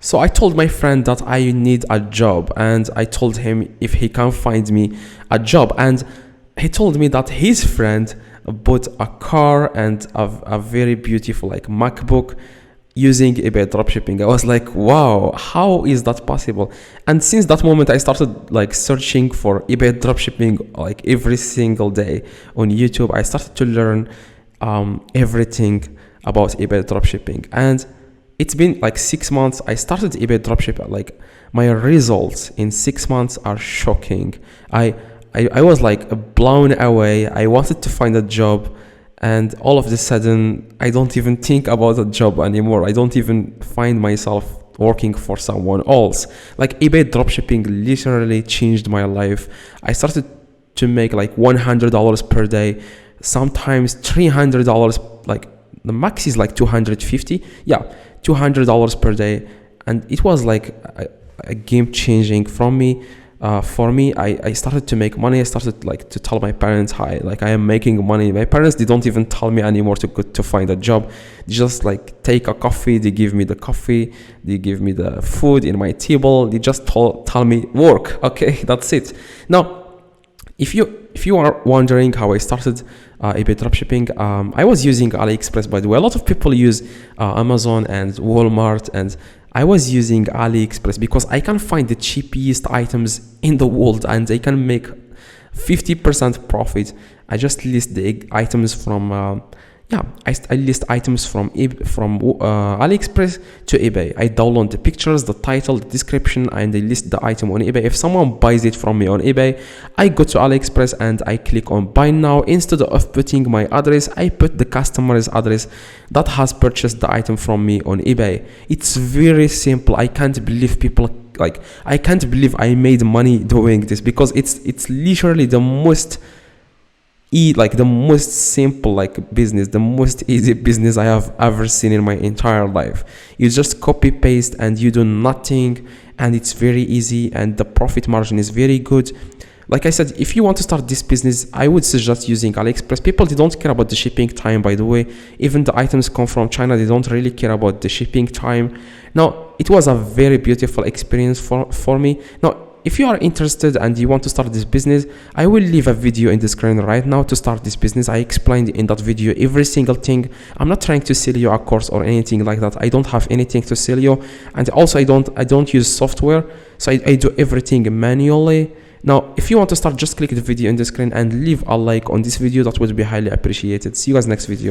So I told my friend that I need a job, and I told him if he can find me a job. And he told me that his friend bought a car and a very beautiful like MacBook using eBay dropshipping. I was like, wow, how is that possible? And since that moment, I started like searching for eBay dropshipping like every single day on YouTube. I started to learn everything about eBay dropshipping, and it's been like 6 months. I started eBay dropshipping. Like my results in 6 months are shocking. I was like blown away. I wanted to find a job, and all of a sudden, I don't even think about a job anymore. I don't even find myself working for someone else. Like eBay dropshipping literally changed my life. I started to make like $100 per day, sometimes $300. Like the max is like 250. Yeah, $200 per day, and it was like a game changing from me. For me, I started to make money. I started like to tell my parents, hi, like I am making money. My parents, they don't even tell me anymore to go to find a job. They just like take a coffee. They give me the coffee. They give me the food in my table. They just tell me work. Okay, that's it. Now, if you are wondering how I started eBay dropshipping, I was using AliExpress, by the way. A lot of people use Amazon and Walmart, and I was using AliExpress because I can find the cheapest items in the world and I can make 50% profit. I just list the items from I list items from AliExpress to eBay. I download the pictures, the title, the description, and I list the item on eBay. If someone buys it from me on eBay, I go to AliExpress and I click on buy now. Instead of putting my address, I put the customer's address that has purchased the item from me on eBay. It's very simple. I can't believe I can't believe I made money doing this, because it's literally the most simple business, the most easy business I have ever seen in my entire life. You just copy paste and you do nothing, and it's very easy, and the profit margin is very good. Like I said, if you want to start this business, I would suggest using AliExpress. People, they don't care about the shipping time, by the way. Even the items come from China, they don't really care about the shipping time. Now, it was a very beautiful experience for me. Now, if you are interested and you want to start this business, I will leave a video in the screen right now to start this business. I explained in that video every single thing. I'm not trying to sell you a course or anything like that. I don't have anything to sell you, and also I don't use software, so I do everything manually. Now, if you want to start, just click the video in the screen and leave a like on this video. That would be highly appreciated. See you guys next video.